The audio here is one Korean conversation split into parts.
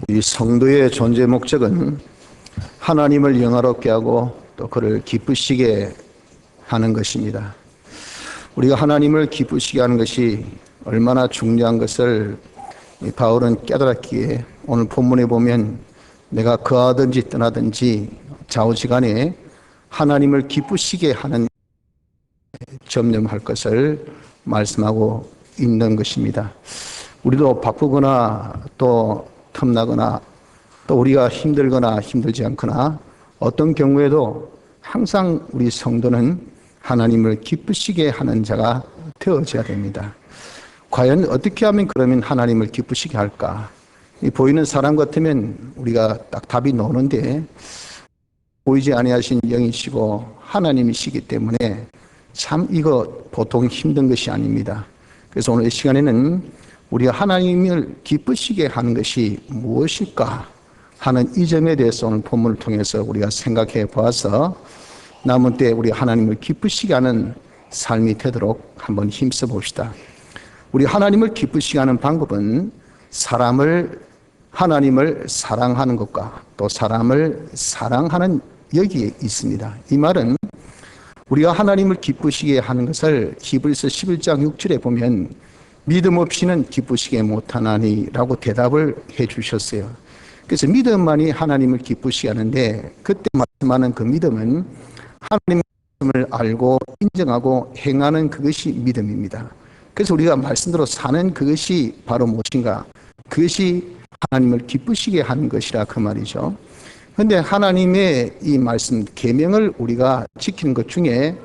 이 성도의 존재 목적은 하나님을 영화롭게 하고 또 그를 기쁘시게 하는 것입니다. 우리가 하나님을 기쁘시게 하는 것이 얼마나 중요한 것을 바울은 깨달았기에 오늘 본문에 보면 내가 거하든지 떠나든지 좌우지간에 하나님을 기쁘시게 하는 점령할 것을 말씀하고 있는 것입니다. 우리도 바쁘거나 또 틈나거나 또 우리가 힘들거나 힘들지 않거나 어떤 경우에도 항상 우리 성도는 하나님을 기쁘시게 하는 자가 되어져야 됩니다. 과연 어떻게 하면 그러면 하나님을 기쁘시게 할까? 보이는 사람 같으면 우리가 딱 답이 나오는데 보이지 아니하신 영이시고 하나님이시기 때문에 참 이거 보통 힘든 것이 아닙니다. 그래서 오늘 이 시간에는 우리가 하나님을 기쁘시게 하는 것이 무엇일까 하는 이 점에 대해서 오늘 본문을 통해서 우리가 생각해 보아서 남은 때 우리 하나님을 기쁘시게 하는 삶이 되도록 한번 힘써 봅시다. 우리 하나님을 기쁘시게 하는 방법은 하나님을 사랑하는 것과 또 사람을 사랑하는 여기에 있습니다. 이 말은 우리가 하나님을 기쁘시게 하는 것을 히브리서 11장 6절에 보면 믿음 없이는 기쁘시게 못하나니라고 대답을 해 주셨어요. 그래서 믿음만이 하나님을 기쁘시게 하는데 그때 말씀하는 그 믿음은 하나님의 말씀을 알고 인정하고 행하는 그것이 믿음입니다. 그래서 우리가 말씀대로 사는 그것이 바로 무엇인가? 그것이 하나님을 기쁘시게 하는 것이라 그 말이죠. 그런데 하나님의 이 말씀 계명을 우리가 지키는 것 중에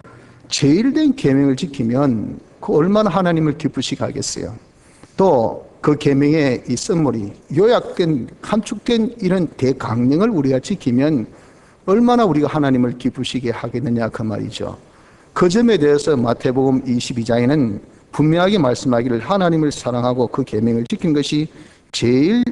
제일 된 계명을 지키면 그 얼마나 하나님을 기쁘시게 하겠어요. 또 그 계명의 이 쓴물이 요약된 함축된 이런 대강령을 우리가 지키면 얼마나 우리가 하나님을 기쁘시게 하겠느냐 그 말이죠. 그 점에 대해서 마태복음 22장에는 분명하게 말씀하기를 하나님을 사랑하고 그 계명을 지키는 것이 제일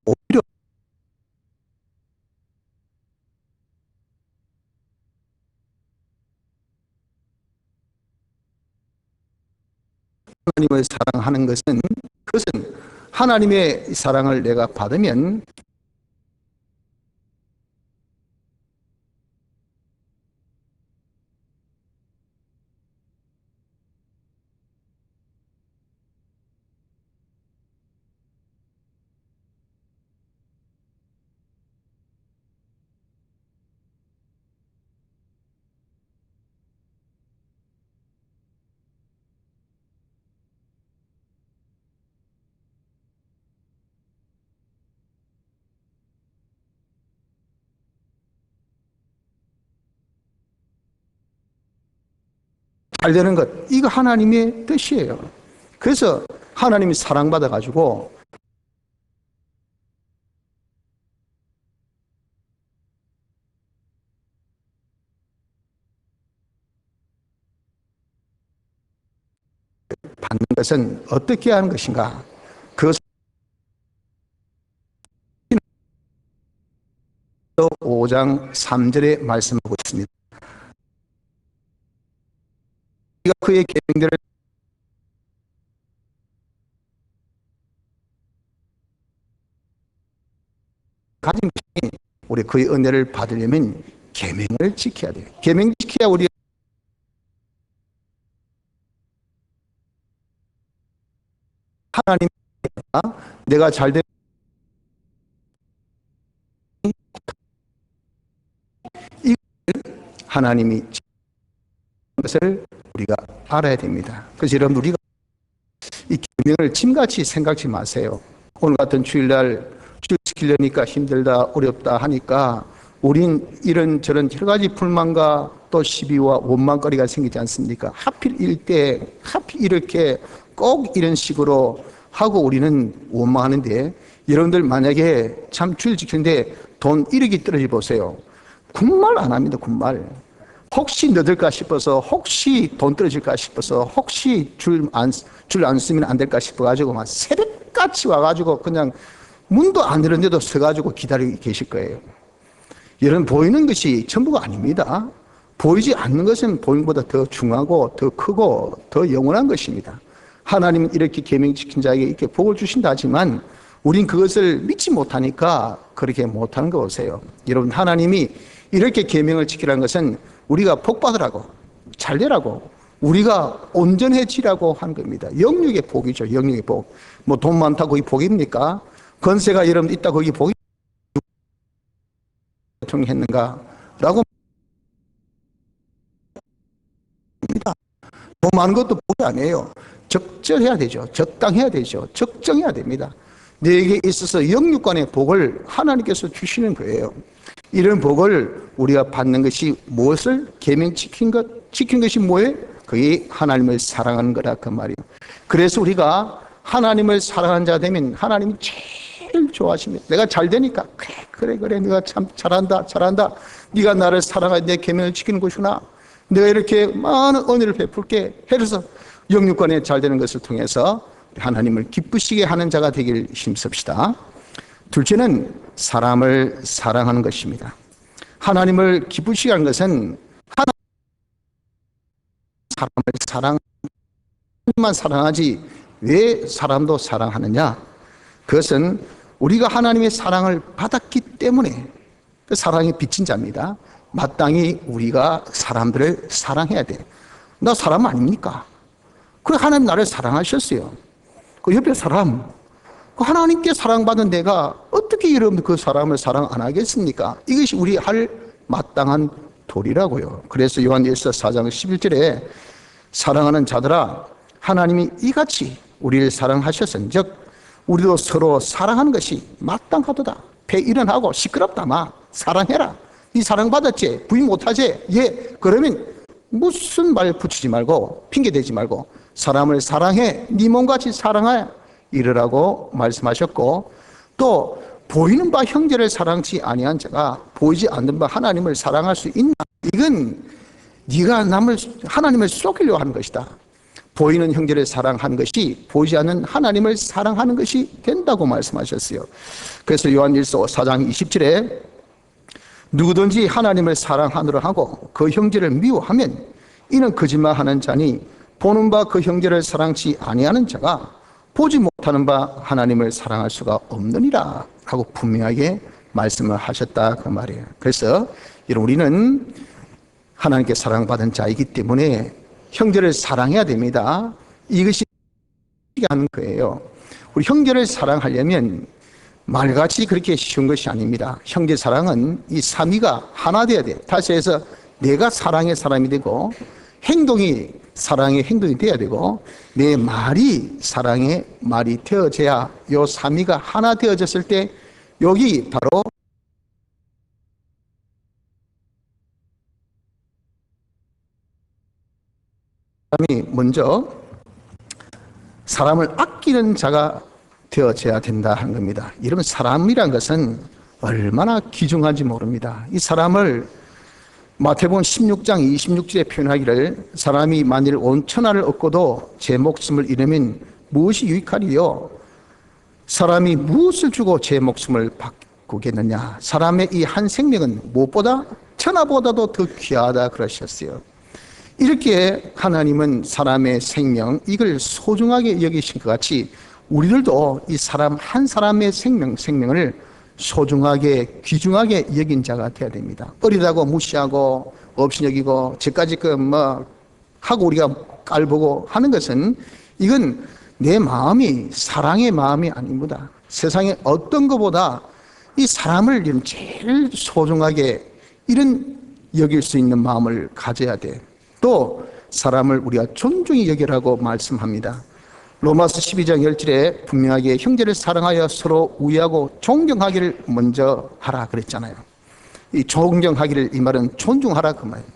오히려 하나님을 사랑하는 그것은 하나님의 사랑을 내가 받으면 잘 되는 것, 이거 하나님의 뜻이에요. 그래서 하나님이 사랑받아 가지고 받는 것은 어떻게 하는 것인가? 그것을 5장 3절에 말씀하고 있습니다. 우리가 그의 계명들을 가진 것이 우리 그의 은혜를 받으려면 계명을 지켜야 돼요. 계명 지켜야 우리 하나님 내가 잘 되는 이 하나님이 것을 우리가 알아야 됩니다. 그래서 여러분 우리가 이 계명을 짐같이 생각지 마세요. 오늘 같은 주일날 주일시키려니까 힘들다 어렵다 하니까 우린 이런저런 여러 가지 불만과 또 시비와 원망거리가 생기지 않습니까? 하필 이때 하필 이렇게 꼭 이런 식으로 하고 우리는 원망하는데, 여러분들 만약에 참 주일 지키는데 돈 1억이 떨어져 보세요. 군말 안 합니다. 군말. 혹시 늦을까 싶어서, 혹시 돈 떨어질까 싶어서, 혹시 줄 안 쓰면 안 될까 싶어가지고 막 새벽같이 와가지고 그냥 문도 안 열었는데도 서가지고 기다리고 계실 거예요. 여러분, 보이는 것이 전부가 아닙니다. 보이지 않는 것은 보이는 것보다 더 중하고 더 크고 더 영원한 것입니다. 하나님은 이렇게 계명 지킨 자에게 이렇게 복을 주신다 하지만 우린 그것을 믿지 못하니까 그렇게 못하는 거 보세요. 여러분, 하나님이 이렇게 계명을 지키라는 것은 우리가 복 받으라고, 잘 되라고, 우리가 온전해지라고 하는 겁니다. 영육의 복이죠. 영육의 복. 뭐 돈 많다 거기 복입니까? 권세가 여러분 있다 거기 복이 했는가? 라고. 돈 많은 것도 복이 아니에요. 적절해야 되죠. 적당해야 되죠. 적정해야 됩니다. 내게 있어서 영육간의 복을 하나님께서 주시는 거예요. 이런 복을 우리가 받는 것이 무엇을? 계명 지킨 것이 뭐예요? 그게 하나님을 사랑하는 거라 그 말이에요. 그래서 우리가 하나님을 사랑하는 자 되면 하나님이 제일 좋아하십니다. 내가 잘 되니까 그래 내가 참 잘한다. 네가 나를 사랑하여 내 계명을 지키는 것이구나. 내가 이렇게 많은 은혜를 베풀게 해서 영육간에 잘 되는 것을 통해서 하나님을 기쁘시게 하는 자가 되길 힘씁시다. 둘째는 사람을 사랑하는 것입니다. 하나님을 기쁘시게 하는 것은 사람을 하나님만 사랑하지 왜 사람도 사랑하느냐? 그것은 우리가 하나님의 사랑을 받았기 때문에 그 사랑이 빚진 자입니다. 마땅히 우리가 사람들을 사랑해야 돼. 나 사람 아닙니까? 그래, 하나님 나를 사랑하셨어요. 그 옆에 사람, 그 하나님께 사랑받은 내가 어떻게 여러분들 그 사람을 사랑 안 하겠습니까? 이것이 우리 할 마땅한 도리라고요. 그래서 요한일서 4장 11절에 사랑하는 자들아, 하나님이 이같이 우리를 사랑하셨은즉 우리도 서로 사랑하는 것이 마땅하도다. 배 일어나고 시끄럽다 마 사랑해라. 이 사랑받았지? 부인 못하지? 예. 그러면 무슨 말 붙이지 말고 핑계대지 말고 사람을 사랑해. 네 몸같이 사랑하여 이르라고 말씀하셨고, 또 보이는 바 형제를 사랑치 아니한 자가 보이지 않는 바 하나님을 사랑할 수 있나? 이건 네가 하나님을 속이려고 하는 것이다. 보이는 형제를 사랑하는 것이 보이지 않는 하나님을 사랑하는 것이 된다고 말씀하셨어요. 그래서 요한일서 4장 20절에 누구든지 하나님을 사랑하노라 하고 그 형제를 미워하면 이는 거짓말하는 자니 보는 바 그 형제를 사랑치 아니하는 자가 보지 못하는 바 하나님을 사랑할 수가 없느니라 라고 분명하게 말씀을 하셨다 그 말이에요. 그래서 우리는 하나님께 사랑받은 자이기 때문에 형제를 사랑해야 됩니다. 이것이 하는 거예요. 우리 형제를 사랑하려면 말같이 그렇게 쉬운 것이 아닙니다. 형제 사랑은 이 삼위가 하나 돼야 돼. 다시 해서 내가 사랑의 사람이 되고 행동이 사랑의 행동이 돼야 되고 내 말이 사랑의 말이 되어져야 요 삼위가 하나 되어졌을 때 여기 바로 사람이 먼저 사람을 아끼는 자가 되어져야 된다 하는 겁니다. 여러분, 사람이란 것은 얼마나 귀중한지 모릅니다. 이 사람을 마태복음 16장 26절에 표현하기를 사람이 만일 온 천하를 얻고도 제 목숨을 잃으면 무엇이 유익하리요? 사람이 무엇을 주고 제 목숨을 바꾸겠느냐? 사람의 이 한 생명은 무엇보다 천하보다도 더 귀하다 그러셨어요. 이렇게 하나님은 사람의 생명 이걸 소중하게 여기신 것 같이 우리들도 이 사람 한 사람의 생명을 소중하게 귀중하게 여긴 자가 되어야 됩니다. 어리다고 무시하고 없이 여기고 저까지 하고 우리가 깔보고 하는 것은 이건 내 마음이 사랑의 마음이 아닙니다. 세상에 어떤 것보다 이 사람을 제일 소중하게 이런 여길 수 있는 마음을 가져야 돼. 또 사람을 우리가 존중히 여기라고 말씀합니다. 로마서 12장 10절에 분명하게 형제를 사랑하여 서로 우애하고 존경하기를 먼저 하라 그랬잖아요. 이 존경하기를, 이 말은 존중하라 그 말이에요.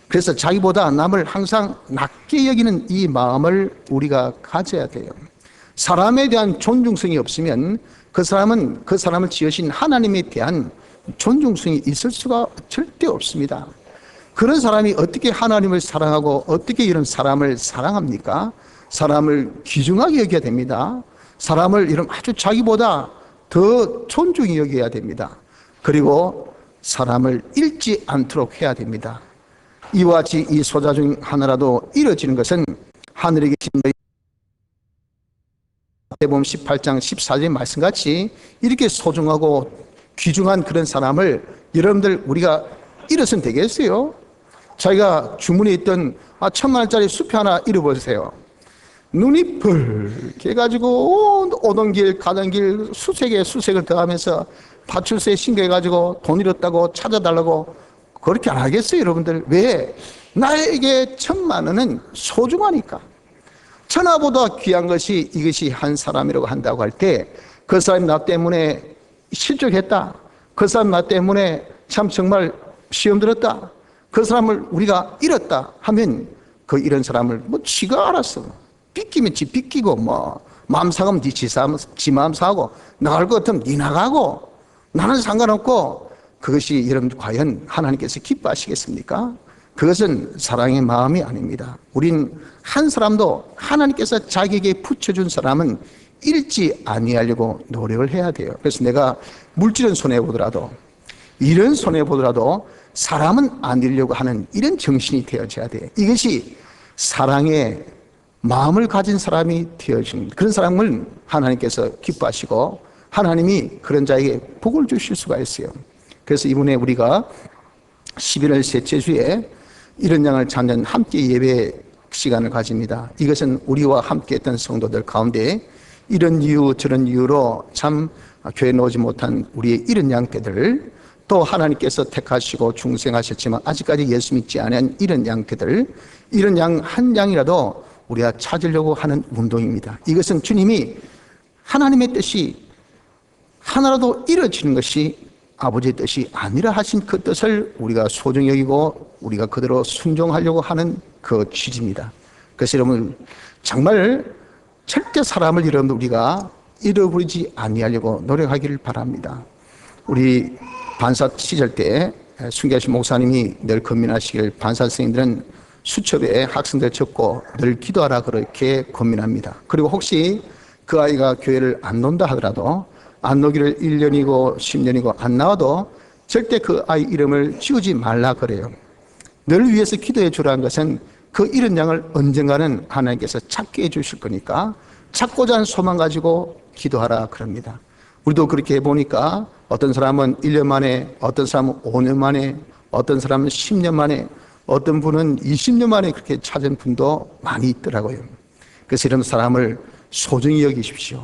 그래서 자기보다 남을 항상 낮게 여기는 이 마음을 우리가 가져야 돼요. 사람에 대한 존중성이 없으면 그 사람을 지으신 하나님에 대한 존중성이 있을 수가 절대 없습니다. 그런 사람이 어떻게 하나님을 사랑하고 어떻게 이런 사람을 사랑합니까? 사람을 귀중하게 여겨야 됩니다. 사람을 이런 아주 자기보다 더 존중히 여겨야 됩니다. 그리고 사람을 잃지 않도록 해야 됩니다. 이와 같이 이 소자 중 하나라도 잃어지는 것은 하늘에 계신 너희 마태복음 18장 14절 말씀같이 이렇게 소중하고 귀중한 그런 사람을 여러분들 우리가 잃어서는 되겠어요? 자기가 주문에 있던 1,000만 원짜리 수표 하나 잃어버리세요. 눈이 벌게 해가지고 오던 길 가던 길 수색을 더하면서 파출소에 신고해가지고 돈 잃었다고 찾아달라고 그렇게 안 하겠어요, 여러분들? 왜? 나에게 1,000만 원은 소중하니까. 천하보다 귀한 것이 이것이 한 사람이라고 한다고 할 때 그 사람이 나 때문에 실족했다. 그 사람 나 때문에 참 정말 시험 들었다. 그 사람을 우리가 잃었다 하면 그 이런 사람을 지가 알았어. 삐끼면 지 삐끼고 마음 상하면 지 마음 상하고 나갈 것 같으면 니 나가고 나는 상관없고 그것이 여러분 과연 하나님께서 기뻐하시겠습니까? 그것은 사랑의 마음이 아닙니다. 우린 한 사람도 하나님께서 자기에게 붙여준 사람은 잃지 아니하려고 노력을 해야 돼요. 그래서 내가 물질은 손해보더라도 이런 손해보더라도 사람은 안 잃려고 하는 이런 정신이 되어져야 돼요. 이것이 사랑의 마음을 가진 사람이 되어진 그런 사람을 하나님께서 기뻐하시고 하나님이 그런 자에게 복을 주실 수가 있어요. 그래서 이번에 우리가 11월 셋째 주에 이런 양을 찾는 함께 예배 시간을 가집니다. 이것은 우리와 함께 했던 성도들 가운데 이런 이유 저런 이유로 참 교회에 나오지 못한 우리의 이런 양떼들, 또 하나님께서 택하시고 중생하셨지만 아직까지 예수 믿지 않은 이런 양떼들, 이런 양 한 양이라도 우리가 찾으려고 하는 운동입니다. 이것은 주님이 하나님의 뜻이 하나라도 이루어지는 것이 아버지의 뜻이 아니라 하신 그 뜻을 우리가 소중히 여기고 우리가 그대로 순종하려고 하는 그 취지입니다. 그래서 여러분 정말 절대 사람을 여러분들 우리가 잃어버리지 아니하려고 노력하기를 바랍니다. 우리 반사 시절 때 순교하신 목사님이 늘 권면하시길 반사 선생님들은 수첩에 학생들 적고 늘 기도하라 그렇게 권면합니다. 그리고 혹시 그 아이가 교회를 안 논다 하더라도 안 놓기를 1년이고 10년이고 안 나와도 절대 그 아이 이름을 지우지 말라 그래요. 늘 위해서 기도해 주라는 것은 그 잃은 양을 언젠가는 하나님께서 찾게 해주실 거니까 찾고자 하는 소망 가지고 기도하라 그럽니다. 우리도 그렇게 해보니까 어떤 사람은 1년 만에, 어떤 사람은 5년 만에, 어떤 사람은 10년 만에, 어떤 분은 20년 만에 그렇게 찾은 분도 많이 있더라고요. 그래서 이런 사람을 소중히 여기십시오.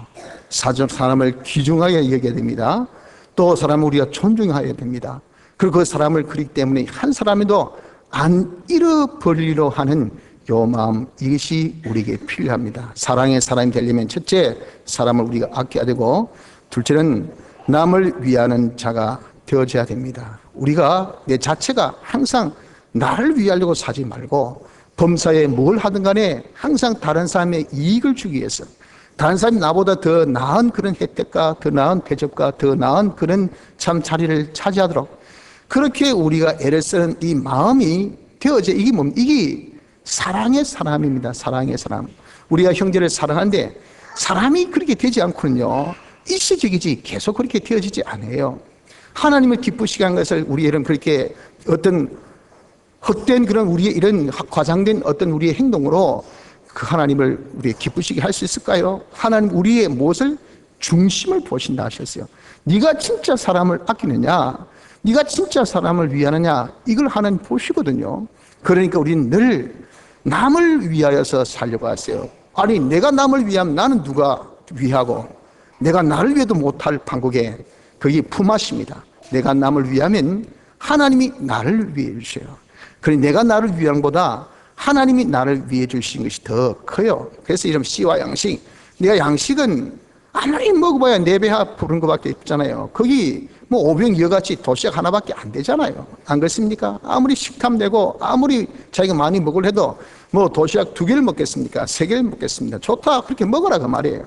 사람을 귀중하게 여겨야 됩니다. 또 사람을 우리가 존중해야 됩니다. 그리고 그 사람을 그렇기 때문에 한 사람에도 안 잃어버리려 하는 요 마음, 이것이 우리에게 필요합니다. 사랑의 사람이 되려면 첫째, 사람을 우리가 아껴야 되고, 둘째는 남을 위하는 자가 되어져야 됩니다. 우리가 내 자체가 항상 나를 위하려고 사지 말고 범사에 뭘 하든 간에 항상 다른 사람의 이익을 주기 위해서, 다른 사람이 나보다 더 나은 그런 혜택과 더 나은 대접과 더 나은 그런 참 자리를 차지하도록 그렇게 우리가 애를 쓰는 이 마음이 되어져. 이게 뭡니까? 이게 사랑의 사람입니다. 사랑의 사람. 우리가 형제를 사랑하는데 사람이 그렇게 되지 않거든요. 일시적이지 계속 그렇게 되어지지 않아요. 하나님을 기쁘시게 한 것을 우리 여러분 그렇게 어떤 헛된 그런 우리의 이런 과장된 어떤 우리의 행동으로 그 하나님을 우리 기쁘시게 할 수 있을까요? 하나님 우리의 무엇을 중심을 보신다 하셨어요. 네가 진짜 사람을 아끼느냐, 네가 진짜 사람을 위하느냐, 이걸 하나님 보시거든요. 그러니까 우리는 늘 남을 위하여서 살려고 하세요. 아니 내가 남을 위하면 나는 누가 위하고 내가 나를 위해도 못할 판국에 그게 품앗입니다. 내가 남을 위하면 하나님이 나를 위해 주셔요. 그러니 내가 나를 위한 보다 하나님이 나를 위해 주신 것이 더 커요. 그래서 이름 씨와 양식. 내가 양식은 아무리 먹어봐야 네 배하 부른 것밖에 없잖아요. 거기 뭐 오병 여같이 도시락 하나밖에 안 되잖아요. 안 그렇습니까? 아무리 식탐 내고 아무리 자기가 많이 먹으려 해도 뭐 도시락 2개를 먹겠습니까? 3개를 먹겠습니다. 좋다 그렇게 먹으라 그 말이에요.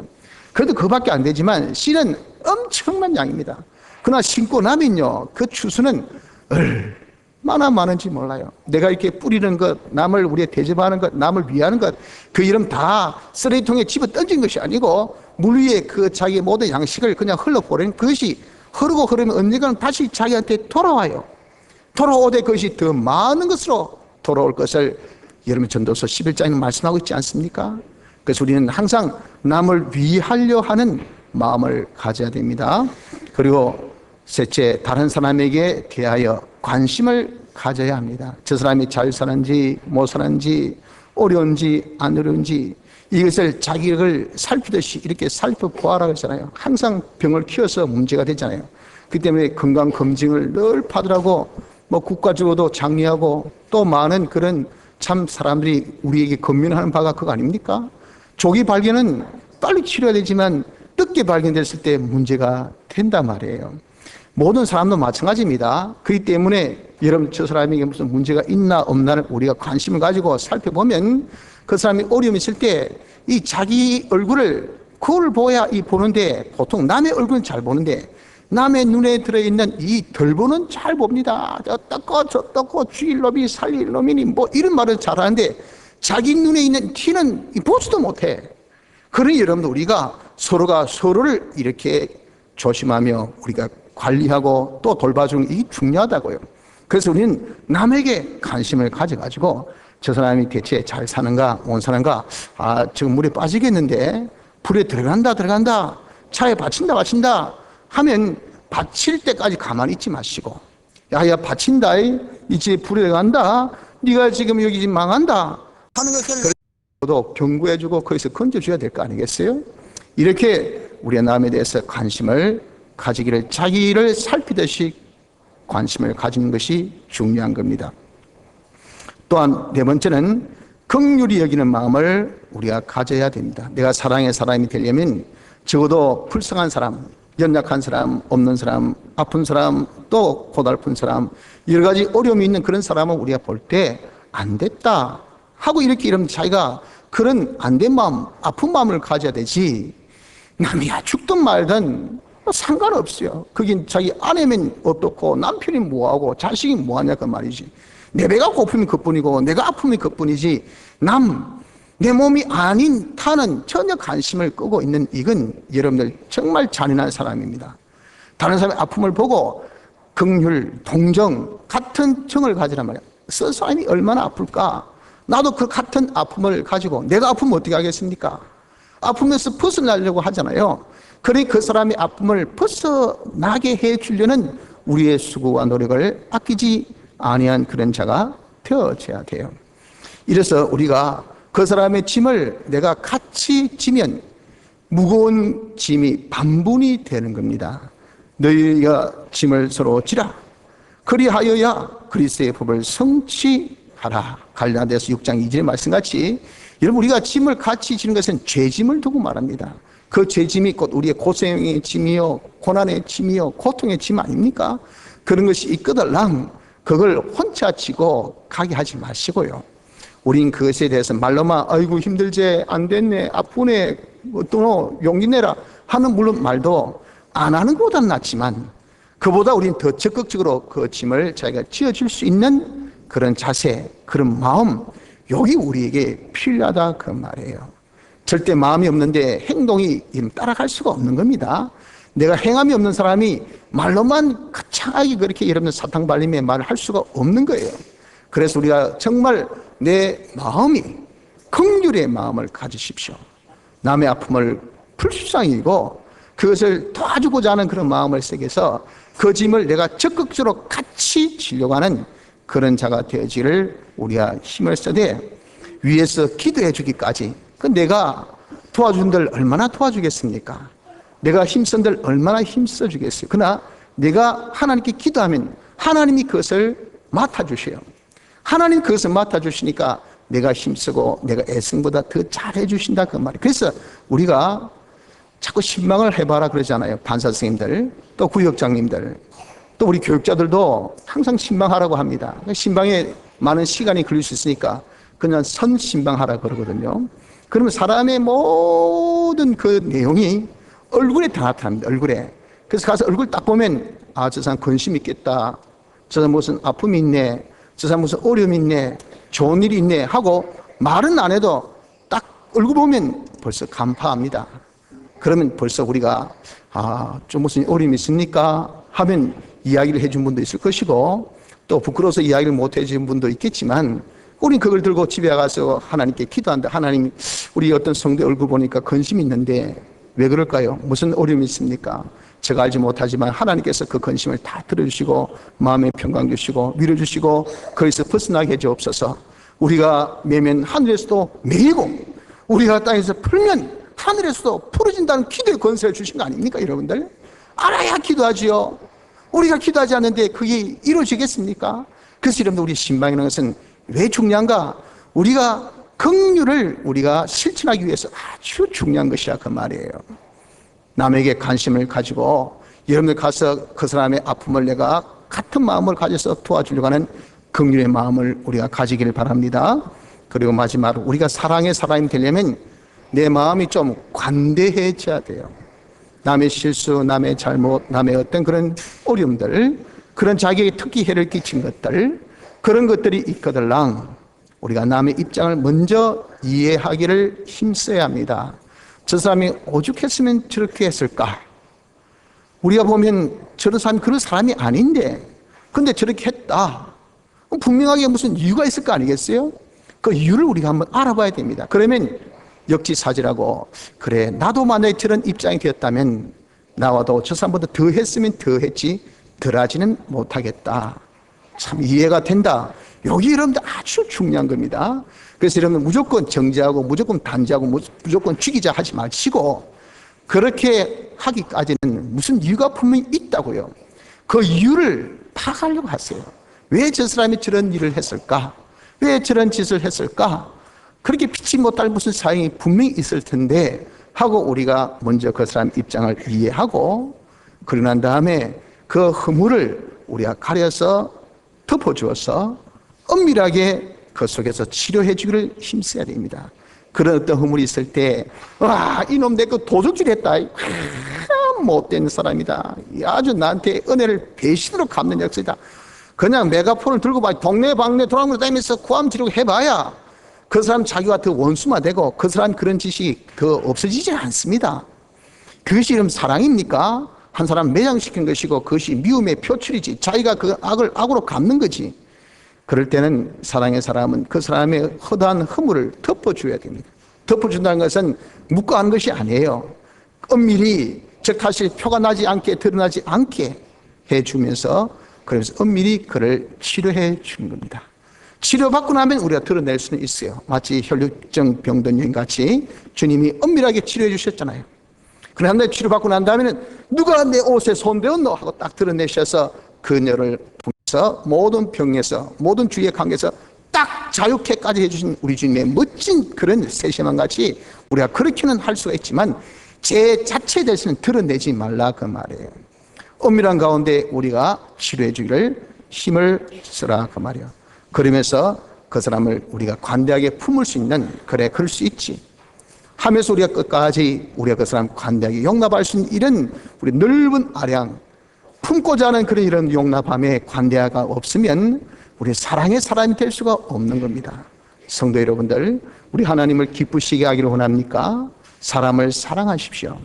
그래도 그밖에 안 되지만 씨는 엄청난 양입니다. 그러나 심고 나면요 그 추수는 얼마나 많은지 몰라요. 내가 이렇게 뿌리는 것, 남을 우리에 대접하는 것, 남을 위하는 것, 그 이름 다 쓰레기통에 집어 던진 것이 아니고 물 위에 그 자기의 모든 양식을 그냥 흘러보내는 그것이 흐르고 흐르면 언젠가는 다시 자기한테 돌아와요. 돌아오되 그것이 더 많은 것으로 돌아올 것을 여러분 전도서 11장에 말씀하고 있지 않습니까? 그래서 우리는 항상 남을 위하려 하는 마음을 가져야 됩니다. 그리고 셋째, 다른 사람에게 대하여 관심을 가져야 합니다. 저 사람이 잘 사는지 못 사는지 어려운지 안 어려운지 이것을 자기를 살피듯이 이렇게 살펴보아라 그러잖아요. 항상 병을 키워서 문제가 되잖아요. 그 때문에 건강검진을 늘 받으라고 뭐 국가적으로도 장려하고 또 많은 그런 참 사람들이 우리에게 권면하는 바가 그거 아닙니까? 조기 발견은 빨리 치료해야 되지만 늦게 발견됐을 때 문제가 된단 말이에요. 모든 사람도 마찬가지입니다. 그렇기 때문에 여러분 저 사람에게 무슨 문제가 있나 없나를 우리가 관심을 가지고 살펴보면 그 사람이 어려움이 있을 때 이 자기 얼굴을 그걸 보야 이 보는데 보통 남의 얼굴은 잘 보는데 남의 눈에 들어있는 이 덜 보는 잘 봅니다. 저 떴고 저 떴고 죽일 놈이 살릴 놈이니 뭐 이런 말을 잘하는데 자기 눈에 있는 티는 보지도 못해. 그러니 여러분들 우리가 서로가 서로를 이렇게 조심하며 우리가 관리하고 또 돌봐주는 게 중요하다고요. 그래서 우리는 남에게 관심을 가져가지고 저 사람이 대체 잘 사는가 못 사는가, 아 지금 물에 빠지겠는데 불에 들어간다 차에 받친다 하면 받칠 때까지 가만히 있지 마시고 야야 받친다 이제 불에 들어간다 네가 지금 여기 지금 망한다 하는 것을 도 경고해주고 거기서 건져줘야 될 거 아니겠어요? 이렇게 우리의 남에 대해서 관심을 가지기를 자기를 살피듯이 관심을 가지는 것이 중요한 겁니다. 또한 네 번째는 긍휼히 여기는 마음을 우리가 가져야 됩니다. 내가 사랑의 사람이 되려면 적어도 불쌍한 사람, 연약한 사람, 없는 사람, 아픈 사람, 또 고달픈 사람, 여러 가지 어려움이 있는 그런 사람은 우리가 볼 때 안 됐다 하고 이렇게 이러면 자기가 그런 안 된 마음, 아픈 마음을 가져야 되지 남이야 죽든 말든 상관없어요. 그긴 자기 아내면 어떻고 남편이 뭐하고 자식이 뭐하냐 그 말이지. 내 배가 고프면 그뿐이고 내가 아프면 그뿐이지 내 몸이 아닌 타는 전혀 관심을 끄고 있는 이건 여러분들 정말 잔인한 사람입니다. 다른 사람의 아픔을 보고 긍휼, 동정, 같은 정을 가지란 말이야. 저 사람이 얼마나 아플까? 나도 그 같은 아픔을 가지고 내가 아프면 어떻게 하겠습니까? 아픔에서 벗어나려고 하잖아요. 그러니 그 사람의 아픔을 벗어나게 해주려는 우리의 수고와 노력을 아끼지 아니한 그런 자가 되어져야 돼요. 이래서 우리가 그 사람의 짐을 내가 같이 지면 무거운 짐이 반분이 되는 겁니다. 너희가 짐을 서로 지라. 그리하여야 그리스도의 법을 성취하라. 갈라디아서 6장 2절의 말씀같이 여러분 우리가 짐을 같이 지는 것은 죄짐을 두고 말합니다. 그 죄짐이 곧 우리의 고생의 짐이요 고난의 짐이요 고통의 짐 아닙니까? 그런 것이 있거들랑 그걸 혼자 지고 가게 하지 마시고요. 우린 그것에 대해서 말로만 아이고 힘들지 안 됐네 아프네 또 용기 내라 하는 물론 말도 안 하는 것보다는 낫지만 그보다 우린 더 적극적으로 그 짐을 자기가 지어줄 수 있는 그런 자세, 그런 마음 여기 우리에게 필요하다 그 말이에요. 절대 마음이 없는데 행동이 따라갈 수가 없는 겁니다. 내가 행함이 없는 사람이 말로만 거창하게 그렇게 여러분들 사탕발림의 말을 할 수가 없는 거예요. 그래서 우리가 정말 내 마음이 긍휼의 마음을 가지십시오. 남의 아픔을 불쌍히고 그것을 도와주고자 하는 그런 마음을 새겨서 그 짐을 내가 적극적으로 같이 지려고 하는 그런 자가 되어지기를 우리가 힘을 써대 위에서 기도해 주기까지 그 내가 도와준들 얼마나 도와주겠습니까? 내가 힘쓴들 얼마나 힘써 주겠어요. 그러나 내가 하나님께 기도하면 하나님이 그것을 맡아주셔요. 하나님 그것을 맡아주시니까 내가 힘쓰고 내가 애쓴보다 더 잘해 주신다 그 말이에요. 그래서 우리가 자꾸 신방을 해봐라 그러잖아요. 판사 선생님들, 또 구역장님들, 또 우리 교육자들도 항상 신방하라고 합니다. 신방에 많은 시간이 걸릴 수 있으니까 그냥 선신방하라 그러거든요. 그러면 사람의 모든 그 내용이 얼굴에 다 나타납니다. 얼굴에. 그래서 가서 얼굴 딱 보면 아, 저 사람 근심 있겠다. 저 사람 무슨 아픔이 있네. 저 사람 무슨 어려움이 있네. 좋은 일이 있네 하고 말은 안 해도 딱 얼굴 보면 벌써 간파합니다. 그러면 벌써 우리가 아, 좀 무슨 어려움이 있습니까? 하면 이야기를 해준 분도 있을 것이고 또 부끄러워서 이야기를 못 해준 분도 있겠지만 우린 그걸 들고 집에 가서 하나님께 기도한다. 하나님, 우리 어떤 성도의 얼굴 보니까 근심이 있는데 왜 그럴까요? 무슨 어려움이 있습니까? 제가 알지 못하지만 하나님께서 그 근심을 다 들어주시고 마음에 평강 주시고 밀어주시고 거기서 벗어나게 해주옵소서. 우리가 매면 하늘에서도 매이고 우리가 땅에서 풀면 하늘에서도 풀어진다는 기도의 권세를 주신 거 아닙니까 여러분들? 알아야 기도하지요. 우리가 기도하지 않는데 그게 이루어지겠습니까? 그래서 여러분들 우리 신방이라는 것은 왜 중요한가? 우리가 긍휼을 우리가 실천하기 위해서 아주 중요한 것이라 그 말이에요. 남에게 관심을 가지고 여러분들 가서 그 사람의 아픔을 내가 같은 마음을 가져서 도와주려고 하는 긍휼의 마음을 우리가 가지기를 바랍니다. 그리고 마지막으로 우리가 사랑의 사람이 되려면 내 마음이 좀 관대해져야 돼요. 남의 실수, 남의 잘못, 남의 어떤 그런 어려움들, 그런 자기에게 특히 해를 끼친 것들, 그런 것들이 있거들랑 우리가 남의 입장을 먼저 이해하기를 힘써야 합니다. 저 사람이 오죽했으면 저렇게 했을까? 우리가 보면 저런 사람이 그런 사람이 아닌데 근데 저렇게 했다. 분명하게 무슨 이유가 있을 거 아니겠어요? 그 이유를 우리가 한번 알아봐야 됩니다. 그러면 역지사지라고 그래 나도 만약에 저런 입장이 되었다면 나와도 저 사람보다 더 했으면 더 했지 덜 하지는 못하겠다. 참 이해가 된다. 여기 여러분들 아주 중요한 겁니다. 그래서 여러분 무조건 정죄하고 무조건 단죄하고 무조건 죽이자 하지 마시고 그렇게 하기까지는 무슨 이유가 분명히 있다고요. 그 이유를 파악하려고 하세요. 왜 저 사람이 저런 일을 했을까? 왜 저런 짓을 했을까? 그렇게 피치 못할 무슨 사정이 분명히 있을 텐데 하고 우리가 먼저 그 사람 입장을 이해하고 그러고 난 다음에 그 허물을 우리가 가려서 덮어주어서 엄밀하게 그 속에서 치료해 주기를 힘써야 됩니다. 그런 어떤 허물이 있을 때 와, 이놈 내 거 도둑질 했다. 못된 사람이다. 아주 나한테 은혜를 배신으로 갚는 역사이다. 그냥 메가폰을 들고 막 동네 방네 돌아다니면서 구함 치려고 해봐야 그 사람 자기가 더 원수만 되고 그 사람 그런 짓이 더 없어지지 않습니다. 그것이 그럼 사랑입니까? 한 사람 매장시킨 것이고 그것이 미움의 표출이지 자기가 그 악을 악으로 갚는 거지. 그럴 때는 사랑의 사람은 그 사람의 허다한 허물을 덮어줘야 됩니다. 덮어준다는 것은 묵과하는 것이 아니에요. 엄밀히 즉 사실 표가 나지 않게 드러나지 않게 해주면서 그래서 엄밀히 그를 치료해 주는 겁니다. 치료받고 나면 우리가 드러낼 수는 있어요. 마치 혈류증 병든 여인 같이 주님이 엄밀하게 치료해 주셨잖아요. 그런데 치료받고 난 다음에는 누가 내 옷에 손대었노 하고 딱 드러내셔서 그녀를 통해서 모든 병에서 모든 주의의 관계에서 딱 자유케까지 해주신 우리 주님의 멋진 그런 세심함 같이 우리가 그렇게는 할 수가 있지만 제 자체에 대해서는 드러내지 말라 그 말이에요. 엄밀한 가운데 우리가 치료해 주기를 힘을 쓰라 그 말이에요. 그러면서 그 사람을 우리가 관대하게 품을 수 있는 그래 그럴 수 있지 하면서 우리가 끝까지 우리가 그 사람 관대하게 용납할 수 있는 이런 우리 넓은 아량 품고자 하는 그런 이런 용납함에 관대화가 없으면 우리 사랑의 사람이 될 수가 없는 겁니다. 성도 여러분들 우리 하나님을 기쁘시게 하기를 원합니까? 사람을 사랑하십시오.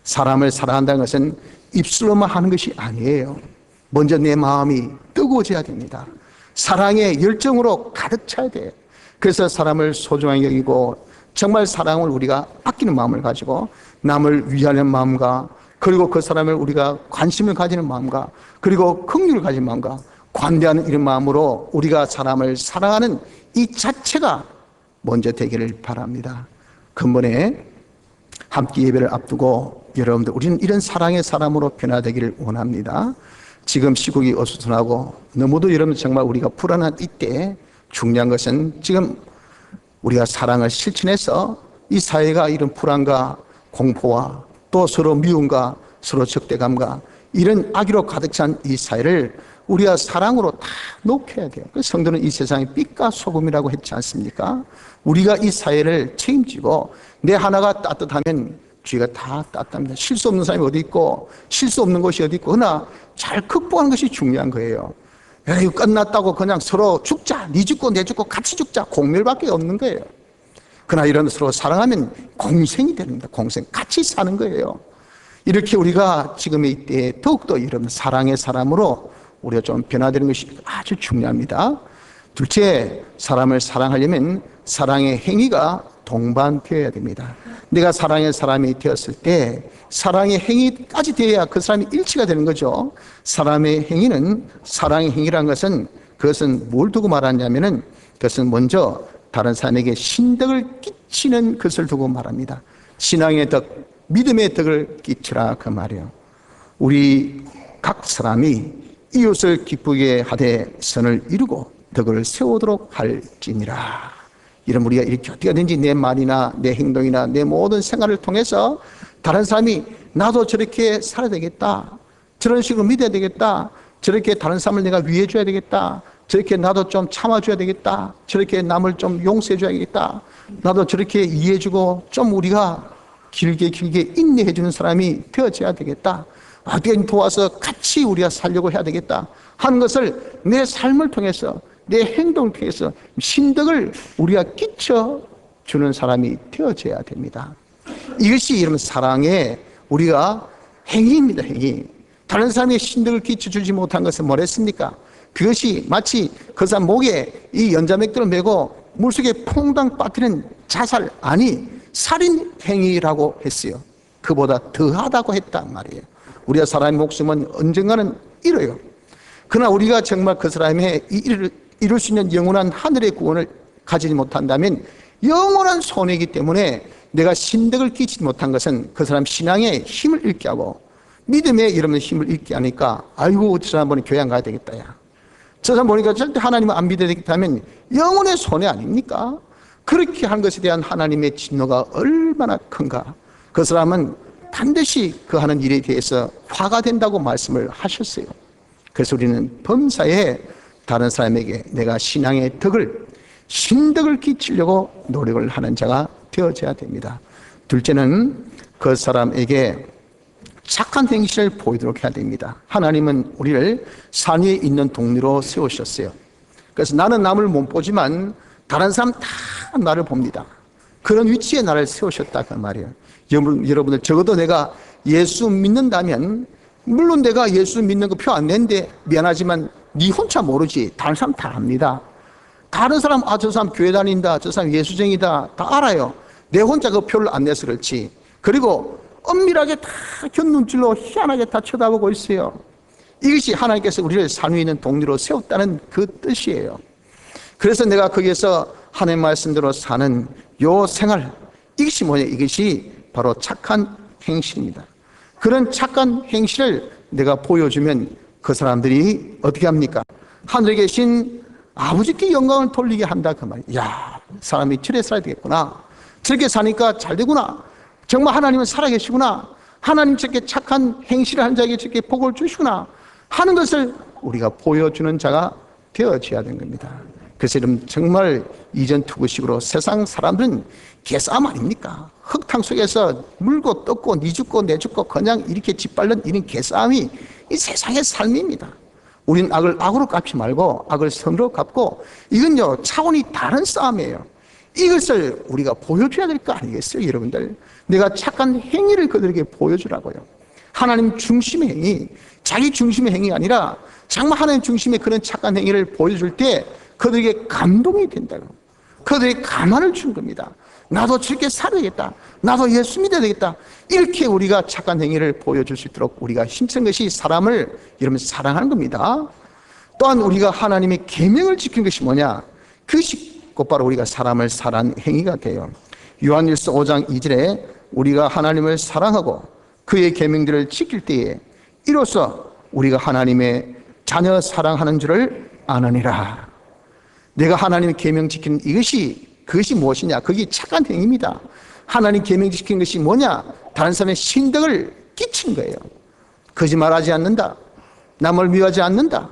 사람을 사랑한다는 것은 입술로만 하는 것이 아니에요. 먼저 내 마음이 뜨거워져야 됩니다. 사랑의 열정으로 가득 차야 돼요. 그래서 사람을 소중하게 여기고 정말 사랑을 우리가 아끼는 마음을 가지고 남을 위하는 마음과 그리고 그 사람을 우리가 관심을 가지는 마음과 그리고 긍휼을 가진 마음과 관대하는 이런 마음으로 우리가 사람을 사랑하는 이 자체가 먼저 되기를 바랍니다. 근본에 함께 예배를 앞두고 여러분들 우리는 이런 사랑의 사람으로 변화되기를 원합니다. 지금 시국이 어수선하고 너무도 여러분 정말 우리가 불안한 이때 중요한 것은 지금 우리가 사랑을 실천해서 이 사회가 이런 불안과 공포와 또 서로 미움과 서로 적대감과 이런 악의로 가득 찬 이 사회를 우리가 사랑으로 다 높여야 돼요. 그래서 성도는 이 세상의 빛과 소금이라고 했지 않습니까? 우리가 이 사회를 책임지고 내 하나가 따뜻하면 주위가 다 따뜻합니다. 실수 없는 사람이 어디 있고 실수 없는 곳이 어디 있고, 그러나 잘 극복하는 것이 중요한 거예요. 에이, 끝났다고 그냥 서로 죽자, 네 죽고 내 죽고 같이 죽자, 공멸밖에 없는 거예요. 그러나 이런 서로 사랑하면 공생이 됩니다. 공생, 같이 사는 거예요. 이렇게 우리가 지금의 이때에 더욱더 이런 사랑의 사람으로 우리가 좀 변화되는 것이 아주 중요합니다. 둘째, 사람을 사랑하려면 사랑의 행위가 동반되어야 됩니다. 내가 사랑의 사람이 되었을 때 사랑의 행위까지 되어야 그 사람이 일치가 되는 거죠. 사람의 행위는, 사랑의 행위라는 것은, 그것은 뭘 두고 말하냐면은, 그것은 먼저 다른 사람에게 신덕을 끼치는 것을 두고 말합니다. 신앙의 덕, 믿음의 덕을 끼치라, 그 말이에요. 우리 각 사람이 이웃을 기쁘게 하되 선을 이루고 덕을 세우도록 할지니라. 이런 우리가 이렇게 어떻게 하든지 내 말이나 내 행동이나 내 모든 생활을 통해서 다른 사람이 나도 저렇게 살아야 되겠다, 저런 식으로 믿어야 되겠다, 저렇게 다른 사람을 내가 위해 줘야 되겠다, 저렇게 나도 좀 참아줘야 되겠다, 저렇게 남을 좀 용서해 줘야겠다, 나도 저렇게 이해해 주고 좀 우리가 길게 인내해 주는 사람이 되어져야 되겠다, 어떻게 도와서 같이 우리가 살려고 해야 되겠다 하는 것을 내 삶을 통해서, 내 행동을 통해서 신덕을 우리가 끼쳐주는 사람이 되어져야 됩니다. 이것이 이런 사랑의 우리가 행위입니다. 행위. 다른 사람의 신덕을 끼쳐주지 못한 것은 뭐랬습니까? 그것이 마치 그 사람 목에 이 연자맥들을 메고 물속에 퐁당 빠뜨리는 자살, 아니 살인 행위라고 했어요. 그보다 더하다고 했단 말이에요. 우리가 사람의 목숨은 언젠가는 잃어요. 그러나 우리가 정말 그 사람의 이룰 수 있는 영원한 하늘의 구원을 가지지 못한다면 영원한 손해이기 때문에 내가 신덕을 끼치지 못한 것은 그 사람 신앙의 힘을 잃게 하고 믿음의 여러분의 힘을 잃게 하니까, 아이고 저 사람 보니 교회 안 가야 되겠다, 야, 저 사람 보니까 절대 하나님을 안 믿어야 되겠다 하면 영원의 손해 아닙니까? 그렇게 한 것에 대한 하나님의 진노가 얼마나 큰가. 그 사람은 반드시 그 하는 일에 대해서 화가 된다고 말씀을 하셨어요. 그래서 우리는 범사에 다른 사람에게 내가 신앙의 덕을, 신덕을 끼치려고 노력을 하는 자가 되어져야 됩니다. 둘째는 그 사람에게 착한 행실을 보이도록 해야 됩니다. 하나님은 우리를 산 위에 있는 동리로 세우셨어요. 그래서 나는 남을 못 보지만 다른 사람 다 나를 봅니다. 그런 위치에 나를 세우셨다, 그 말이에요. 여러분들, 적어도 내가 예수 믿는다면, 물론 내가 예수 믿는 거 표 안 냈는데 미안하지만 네 혼자 모르지, 다른 사람 다 압니다. 다른 사람, 아, 저 사람 교회 다닌다, 저 사람 예수쟁이다, 다 알아요. 내 혼자 그 표를 안 내서 그렇지. 그리고 엄밀하게 다 곁눈질로 희한하게 다 쳐다보고 있어요. 이것이 하나님께서 우리를 산 위에 있는 동리로 세웠다는 그 뜻이에요. 그래서 내가 거기에서 하나님 말씀대로 사는 요 생활, 이것이 뭐냐, 이것이 바로 착한 행실입니다. 그런 착한 행실을 내가 보여주면 그 사람들이 어떻게 합니까? 하늘에 계신 아버지께 영광을 돌리게 한다, 그 말이에요. 야, 사람이 저래 살아야 되겠구나, 저렇게 사니까 잘 되구나, 정말 하나님은 살아계시구나, 하나님 저렇게 착한 행실을 한 자에게 저렇게 복을 주시구나 하는 것을 우리가 보여주는 자가 되어져야 되는 겁니다. 그래서 여러분, 정말 이전 투구식으로 세상 사람들은 개싸움 아닙니까? 흙탕 속에서 물고 뜯고 니 죽고 내 죽고 그냥 이렇게 짓밟는 이런 개싸움이 이 세상의 삶입니다. 우리는 악을 악으로 갚지 말고 악을 선으로 갚고, 이건요 차원이 다른 싸움이에요. 이것을 우리가 보여줘야 될 거 아니겠어요, 여러분들? 내가 착한 행위를 그들에게 보여주라고요. 하나님 중심의 행위, 자기 중심의 행위가 아니라 정말 하나님 중심의 그런 착한 행위를 보여줄 때 그들에게 감동이 된다고, 그들에게 감화를 준 겁니다. 나도 저렇게 살아야겠다, 나도 예수 믿어야 되겠다, 이렇게 우리가 착한 행위를 보여줄 수 있도록 우리가 힘쓴 것이 사람을 여러분 사랑하는 겁니다. 또한 우리가 하나님의 계명을 지키는 것이 뭐냐, 그것이 곧바로 우리가 사람을 사랑하는 행위가 돼요. 요한일서 5장 2절에 우리가 하나님을 사랑하고 그의 계명들을 지킬 때에 이로써 우리가 하나님의 자녀 사랑하는 줄을 아느니라. 내가 하나님의 계명 지키는 이것이 그것이 무엇이냐? 그게 착한 행위입니다. 하나님 계명시킨 것이 뭐냐? 다른 사람의 신덕을 끼친 거예요. 거짓말하지 않는다, 남을 미워하지 않는다,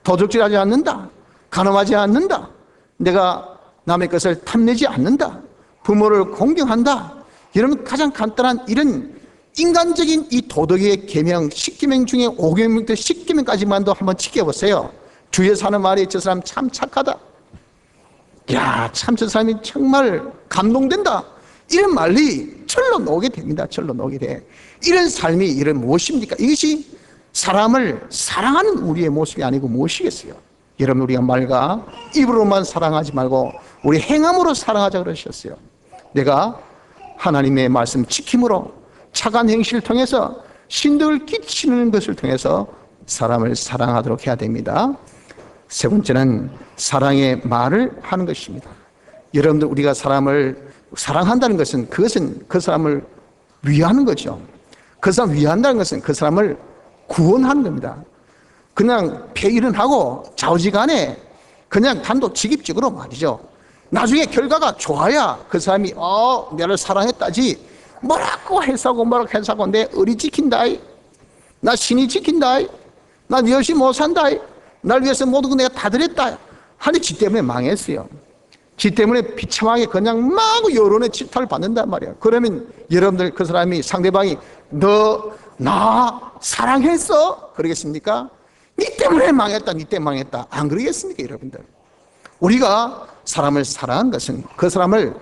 도적질하지 않는다, 간음하지 않는다, 내가 남의 것을 탐내지 않는다, 부모를 공경한다. 이런 가장 간단한 이런 인간적인 이 도덕의 계명, 10계명 중에 5계명부터 10계명까지만도 한번 지켜보세요. 주위에 사는 말이 저 사람 참 착하다, 야, 참 저 사람이 정말 감동된다, 이런 말이 절로 나오게 됩니다. 절로 나오게 돼. 이런 삶이 이런 무엇입니까? 이것이 사람을 사랑하는 우리의 모습이 아니고 무엇이겠어요? 여러분, 우리가 말과 입으로만 사랑하지 말고 우리 행함으로 사랑하자 그러셨어요. 내가 하나님의 말씀 지킴으로 착한 행실을 통해서 신덕을 끼치는 것을 통해서 사람을 사랑하도록 해야 됩니다. 세 번째는 사랑의 말을 하는 것입니다. 여러분들, 우리가 사람을 사랑한다는 것은 그것은 그 사람을 위하는 거죠. 그 사람 위한다는 것은 그 사람을 구원하는 겁니다. 그냥 폐일은하고 좌우지간에 그냥 단도직입적으로 말이죠. 나중에 결과가 좋아야 그 사람이 나를 사랑했다지, 뭐라고 해서고 뭐라고 해서고 내 의리 지킨다, 나 신이 지킨다, 나 열심히 못 산다, 날 위해서 모든 거 내가 다 드렸다 하니 지 때문에 망했어요. 지 때문에 비참하게 그냥 막 여론의 질타를 받는단 말이에요. 그러면 여러분들, 그 사람이, 상대방이 너 나 사랑했어? 그러겠습니까? 니 때문에 망했다, 니 때문에 망했다, 안 그러겠습니까? 여러분들, 우리가 사람을 사랑한 것은 그 사람을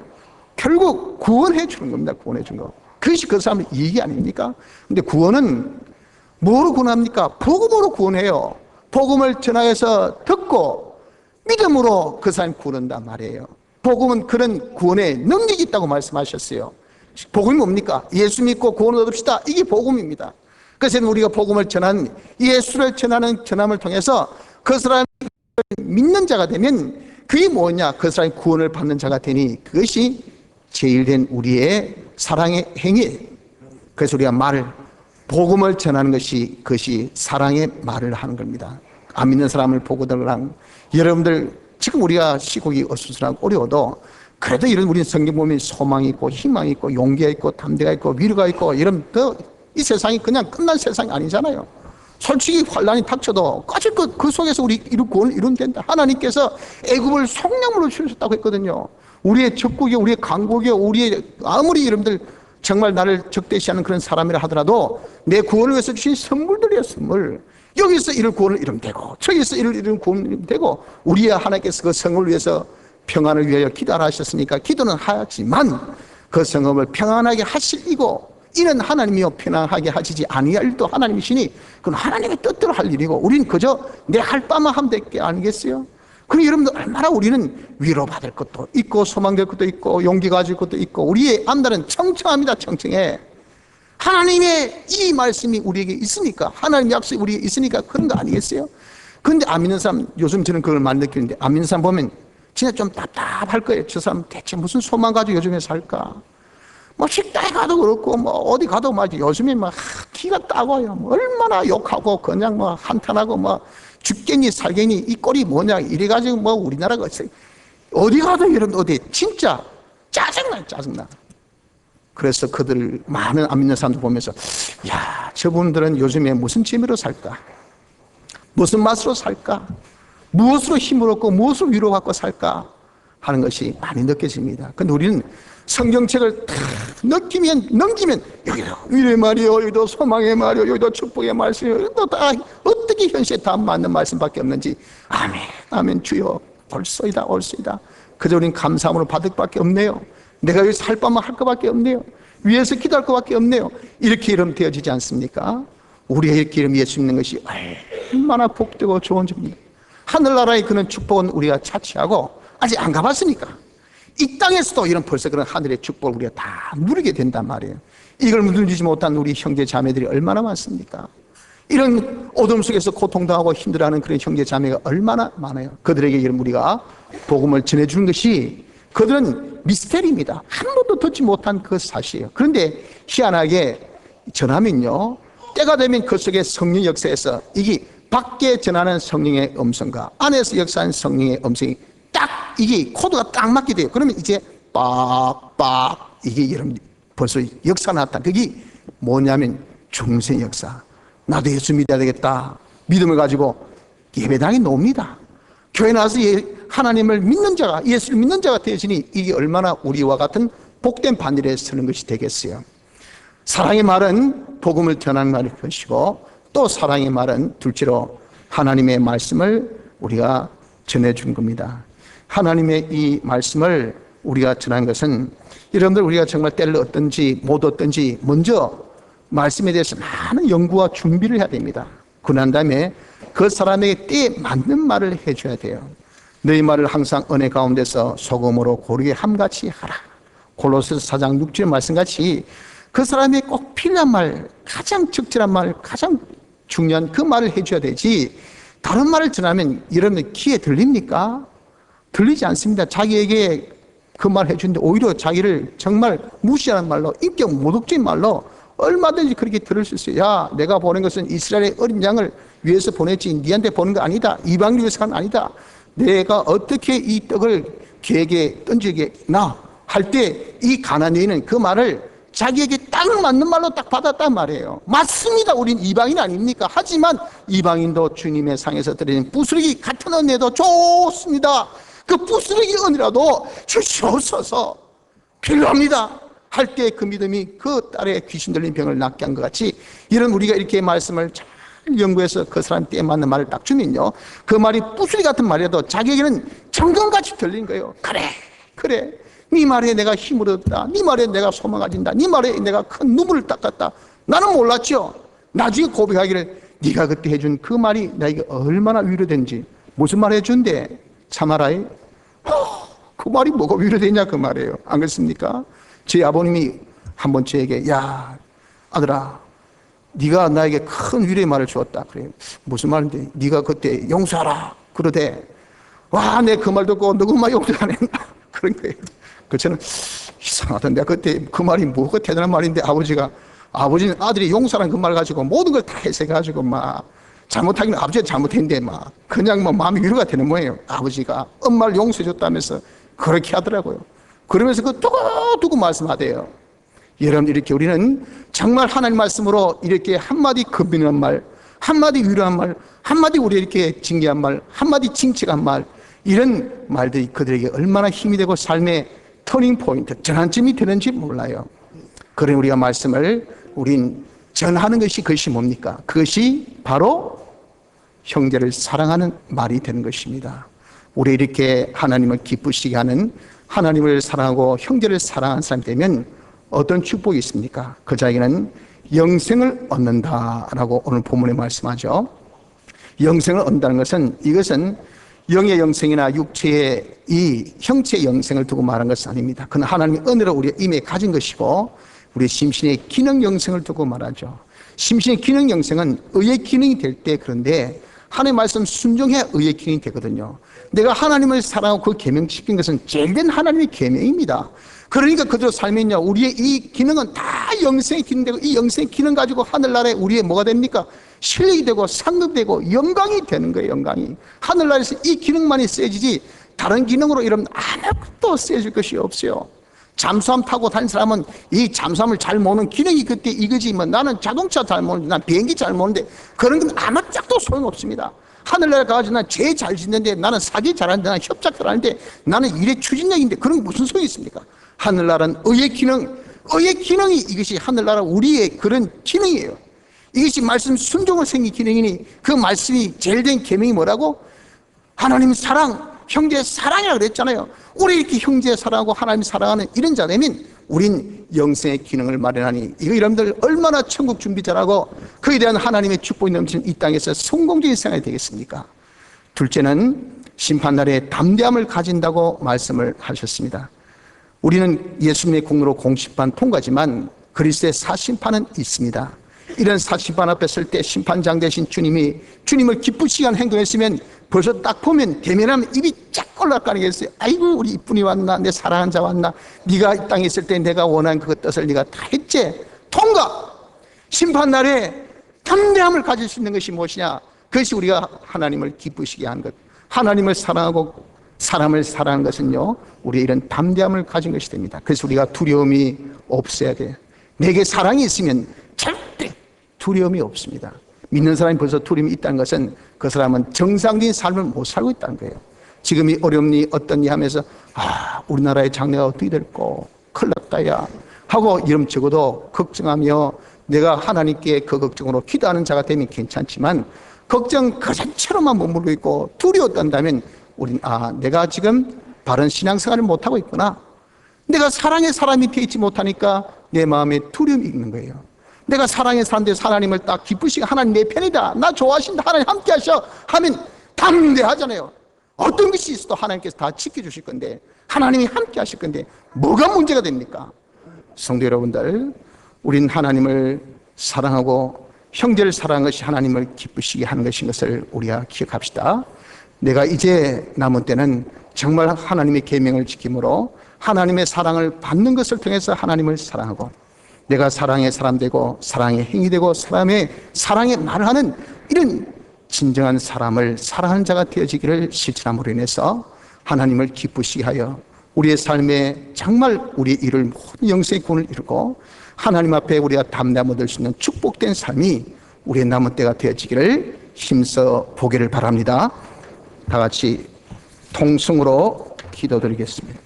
결국 구원해 주는 겁니다. 구원해 주는 거. 그것이 그 사람의 이익이 아닙니까? 근데 구원은 뭐로 구원합니까? 복음으로 구원해요. 복음을 전하여서 듣고 믿음으로 그 사람이 구원한단 말이에요. 복음은 그런 구원의 능력이 있다고 말씀하셨어요. 복음이 뭡니까? 예수 믿고 구원을 얻읍시다. 이게 복음입니다. 그래서 우리가 복음을 전하는, 예수를 전하는 전함을 통해서 그 사람이 믿는 자가 되면 그게 뭐냐? 그 사람이 구원을 받는 자가 되니 그것이 제일된 우리의 사랑의 행위예요. 그래서 우리가 복음을 전하는 것이, 그것이 사랑의 말을 하는 겁니다. 안 믿는 사람을 보고들랑, 여러분들 지금 우리가 시국이 어수선하고 어려워도 그래도 이런 우리는 성경 보면 소망이 있고 희망이 있고 용기가 있고 담대가 있고 위로가 있고, 이런 이 세상이 그냥 끝난 세상이 아니잖아요. 솔직히 환란이 닥쳐도 까짓 그 속에서 우리 구원을 이루면 된다. 하나님께서 애굽을 속량으로 주셨다고 했거든요. 우리의 적국이요, 우리의 강국이요, 우리의 아무리 여러분들 정말 나를 적대시하는 그런 사람이라 하더라도 내 구원을 위해서 주신 선물들이에요. 선물. 여기서 이를 구원을 이루면 되고 저기서 이를 이루면 구원을 이루면 되고, 우리의 하나님께서 그 성을 위해서 평안을 위하여 기도하라 하셨으니까 기도는 하지만 그 성읍을 평안하게 하시고, 이는 하나님이요 편안하게 하시지 아니할 일도 하나님이시니 그건 하나님의 뜻대로 할 일이고, 우리는 그저 내 할 바만 하면 될 게 아니겠어요? 그럼 여러분들, 얼마나 우리는 위로받을 것도 있고 소망될 것도 있고 용기 가질 것도 있고, 우리의 앞날은 청청합니다. 청청해. 하나님의 이 말씀이 우리에게 있으니까, 하나님의 약속이 우리에게 있으니까 그런 거 아니겠어요? 그런데 안 믿는 사람, 요즘 저는 그걸 많이 느끼는데, 안 믿는 사람 보면 진짜 좀 답답할 거예요. 저 사람 대체 무슨 소망 가지고 요즘에 살까? 뭐 식당에 가도 그렇고 뭐 어디 가도 말이지, 요즘에 막 기가 따가워요. 뭐 얼마나 욕하고 그냥 뭐 한탄하고 뭐 죽겠니 살겠니, 이 꼴이 뭐냐 이래가지고 뭐 우리나라가 어디 가도 이런, 어디 진짜 짜증나. 그래서 그들 많은 안 믿는 사람들 보면서, 야, 저분들은 요즘에 무슨 재미로 살까, 무슨 맛으로 살까, 무엇으로 힘을 얻고 무엇으로 위로받고 살까 하는 것이 많이 느껴집니다. 근데 우리는 성경책을 다 넘기면 여기도 위로의 말이요, 여기도 소망의 말이요, 여기도 축복의 말씀이요, 여기도 다 어떻게 현실에 다 맞는 말씀밖에 없는지, 아멘 아멘 주여 올소이다 올소이다, 그저 우리는 감사함으로 받을 것밖에 없네요. 내가 여기서 할 바만 할 것밖에 없네요. 위에서 기도할 것밖에 없네요. 이렇게 이름 되어지지 않습니까? 우리의 이렇게 이름 예수 믿는 것이 얼마나 복되고 좋은 점입니다. 하늘나라의 그런 축복은 우리가 차치하고 아직 안 가봤으니까 이 땅에서도 이런 벌써 그런 하늘의 축복을 우리가 다 누리게 된단 말이에요. 이걸 누리지 못한 우리 형제 자매들이 얼마나 많습니까? 이런 어둠 속에서 고통당하고 힘들어하는 그런 형제 자매가 얼마나 많아요. 그들에게 이런 우리가 복음을 전해주는 것이, 그들은 미스테리입니다. 한 번도 듣지 못한 그 사실이에요. 그런데 희한하게 전하면요, 때가 되면 그 속에 성령 역사에서 이게 밖에 전하는 성령의 음성과 안에서 역사하는 성령의 음성이 딱 이게 코드가 딱 맞게 돼요. 그러면 이제 빡빡 이게 여러분 벌써 역사가 나왔다. 그게 뭐냐면 중생 역사. 나도 예수 믿어야 되겠다. 믿음을 가지고 예배당에 놓습니다. 교회 나와서 하나님을 믿는 자가, 예수를 믿는 자가 되시니 이게 얼마나 우리와 같은 복된 반열에 서는 것이 되겠어요. 사랑의 말은 복음을 전하는 말일 것이고, 또 사랑의 말은 둘째로 하나님의 말씀을 우리가 전해준 겁니다. 하나님의 이 말씀을 우리가 전한 것은, 여러분들 우리가 정말 때를 얻든지 못 얻든지 먼저 말씀에 대해서 많은 연구와 준비를 해야 됩니다. 그런 다음에 그 사람에게 때에 맞는 말을 해줘야 돼요. 너희 말을 항상 은혜 가운데서 소금으로 고르게 함같이 하라. 골로새서 4장 6절 말씀같이 그 사람에게 꼭 필요한 말, 가장 적절한 말, 가장 중요한 그 말을 해줘야 되지, 다른 말을 전하면 여러분들 귀에 들립니까? 들리지 않습니다. 자기에게 그 말 해주는데 오히려 자기를 정말 무시하는 말로, 인격 모독적인 말로 얼마든지 그렇게 들을 수 있어요. 야, 내가 보낸 것은 이스라엘의 어린 양을 위해서 보냈지 니한테 보낸 거 아니다. 이방인을 위해서가 아니다. 내가 어떻게 이 떡을 개에게 던지겠나 할 때 이 가나안 여인은 그 말을 자기에게 딱 맞는 말로 딱 받았단 말이에요. 맞습니다. 우린 이방인 아닙니까? 하지만 이방인도 주님의 상에서 드리는 부스러기 같은 은혜도 좋습니다. 그 부스러기 은혜라도 주시옵소서, 필요합니다 할 때 그 믿음이 그 딸의 귀신 들린 병을 낫게 한 것 같이, 이런 우리가 이렇게 말씀을 잘 연구해서 그 사람 때에 맞는 말을 딱 주면요, 그 말이 부스러기 같은 말이라도 자기에게는 정금같이 들리는 거예요. 그래 네 말에 내가 힘을 얻었다. 네 말에 내가 소망 가진다. 네 말에 내가 큰 눈물을 닦았다. 나는 몰랐죠. 나중에 고백하기를 네가 그때 해준 그 말이 나에게 얼마나 위로된지. 무슨 말 해준대? 참아라. 그 말이 뭐가 위로되냐 그 말이에요. 안 그렇습니까? 제 아버님이 한번 저에게, 야 아들아, 네가 나에게 큰 위로의 말을 주었다. 그래, 무슨 말인데? 네가 그때 용서하라 그러대. 와, 내 그 말 듣고 너 그 말 용서 안 했나? 그런 거예요. 그 저는 이상하다. 내가 그때 그 말이 뭐가 대단한 말인데, 아버지는 아들이 용서라는 그 말 가지고 모든 걸 다 해석해가지고 막 잘못하기는 아버지가 잘못했는데 막 그냥 뭐 마음이 위로가 되는 거예요. 아버지가 엄마를 용서해줬다면서 그렇게 하더라고요. 그러면서 그 두고두고 말씀하대요. 여러분, 이렇게 우리는 정말 하나님 말씀으로 이렇게 한마디 건면한 말, 한마디 위로한 말, 한마디 우리 이렇게 징계한 말, 한마디 칭찬한 말, 이런 말들이 그들에게 얼마나 힘이 되고 삶의 터닝 포인트, 전환점이 되는지 몰라요. 그런 우리가 말씀을 우린 전하는 것이, 그것이 뭡니까? 그것이 바로 형제를 사랑하는 말이 되는 것입니다. 우리 이렇게 하나님을 기쁘시게 하는, 하나님을 사랑하고 형제를 사랑하는 사람이 되면 어떤 축복이 있습니까? 그 자에게는 영생을 얻는다라고 오늘 본문에 말씀하죠. 영생을 얻는다는 것은, 이것은 영의 영생이나 육체의 이 형체의 영생을 두고 말한 것은 아닙니다. 그건 하나님의 은혜로 우리가 이미 가진 것이고, 우리 심신의 기능 영생을 두고 말하죠. 심신의 기능 영생은 의의 기능이 될 때, 그런데 하나님의 말씀 순종해야 의의 기능이 되거든요. 내가 하나님을 사랑하고 그 계명시킨 것은 제일된 하나님의 계명입니다. 그러니까 그대로 살면요, 우리의 이 기능은 다 영생의 기능되고, 이 영생의 기능 가지고 하늘나라에 우리의 뭐가 됩니까? 실력이 되고 상급되고 영광이 되는 거예요. 영광이 하늘나라에서 이 기능만이 세지지 다른 기능으로 이러면 아무것도 세질 것이 없어요. 잠수함 타고 다니는 사람은 이 잠수함을 잘 모는 기능이 그때 이거지, 뭐 나는 자동차 잘 모는데, 난 비행기 잘 모는데, 그런 건 아무짝도 소용없습니다. 하늘나라 가가지고 난 제일 잘 짓는데, 나는 사기 잘하는데, 나는 협작 잘하는데, 나는 일의 추진력인데, 그런 게 무슨 소용이 있습니까? 하늘나라는 의의 기능, 의의 기능이, 이것이 하늘나라 우리의 그런 기능이에요. 이것이 말씀 순종을 생긴 기능이니, 그 말씀이 제일 된 계명이 뭐라고? 하나님 사랑, 형제 사랑이라고 그랬잖아요. 우리 이렇게 형제 사랑하고 하나님 사랑하는 이런 자라면 우린 영생의 기능을 마련하니, 이거 여러분들 얼마나 천국 준비 잘하고 그에 대한 하나님의 축복이 넘치는 이 땅에서 성공적인 생활이 되겠습니까? 둘째는 심판날에 담대함을 가진다고 말씀을 하셨습니다. 우리는 예수님의 공로로 공심판 통과지만 그리스도의 사심판은 있습니다. 이런 사심판 앞에 설 때 심판장 되신 주님이 주님을 기쁘시게 한 행동했으면 벌써 딱 보면 대면하면 입이 쫙 올라가는 게 있어요. 아이고, 우리 이쁜이 왔나, 내 사랑한 자 왔나, 네가 이 땅에 있을 때 내가 원한 그 뜻을 네가 다 했지. 통과! 심판날에 담대함을 가질 수 있는 것이 무엇이냐? 그것이 우리가 하나님을 기쁘시게 한 것, 하나님을 사랑하고 사람을 사랑하는 것은요, 우리의 이런 담대함을 가진 것이 됩니다. 그래서 우리가 두려움이 없어야 돼요. 내게 사랑이 있으면 절대 두려움이 없습니다. 믿는 사람이 벌써 두려움이 있다는 것은 그 사람은 정상적인 삶을 못 살고 있다는 거예요. 지금이 어렵니 어떻니 하면서 우리나라의 장래가 어떻게 될까, 큰일 났다 야 하고 이름 적어도 걱정하며 내가 하나님께 그 걱정으로 기도하는 자가 되면 괜찮지만, 걱정 그 자체로만 머물고 있고 두려워 떤다면 우린 내가 지금 바른 신앙생활을 못하고 있구나, 내가 사랑의 사람이 되어 있지 못하니까 내 마음에 두려움이 있는 거예요. 내가 사랑의 사람들 하나님을 딱 기쁘시게, 하나님 내 편이다, 나 좋아하신다, 하나님 함께 하셔 하면 담대하잖아요. 어떤 것이 있어도 하나님께서 다 지켜주실 건데, 하나님이 함께 하실 건데 뭐가 문제가 됩니까? 성도 여러분들, 우린 하나님을 사랑하고 형제를 사랑하는 것이 하나님을 기쁘시게 하는 것인 것을 우리가 기억합시다. 내가 이제 남은 때는 정말 하나님의 계명을 지킴으로 하나님의 사랑을 받는 것을 통해서 하나님을 사랑하고, 내가 사랑의 사람 되고 사랑의 행위 되고 사람의 사랑의 말을 하는 이런 진정한 사람을 사랑하는 자가 되어지기를 실천함으로 인해서 하나님을 기쁘시게 하여 우리의 삶에 정말 우리의 이룰 모든 영생의 구원을 이루고 하나님 앞에 우리가 담대함을 얻을 수 있는 축복된 삶이 우리의 남은 때가 되어지기를 힘써 보기를 바랍니다. 다 같이 통성으로 기도드리겠습니다.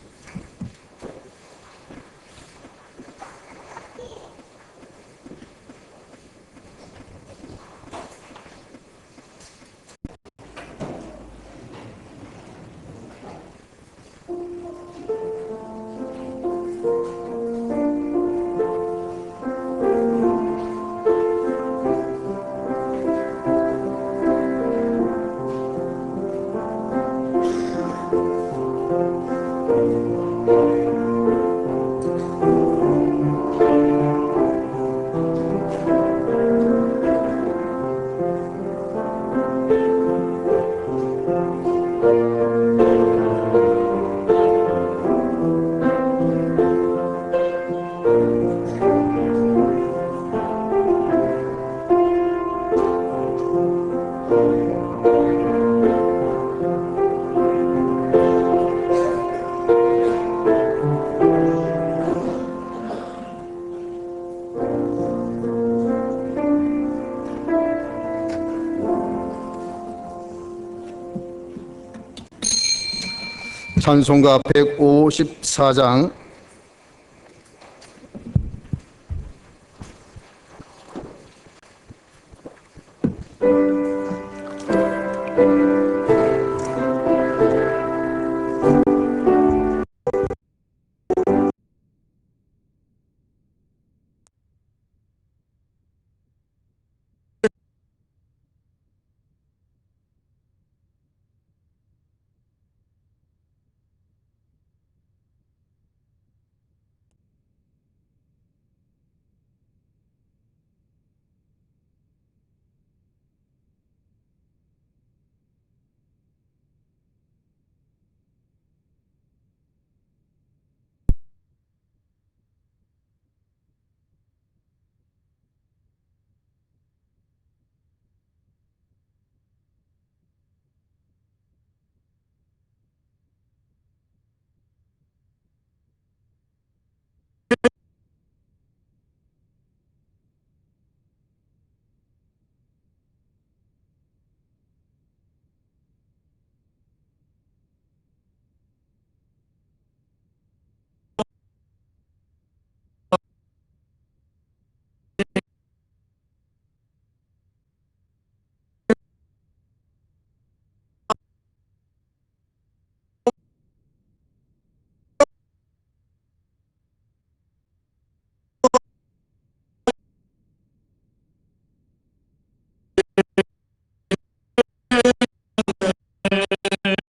찬송가 154장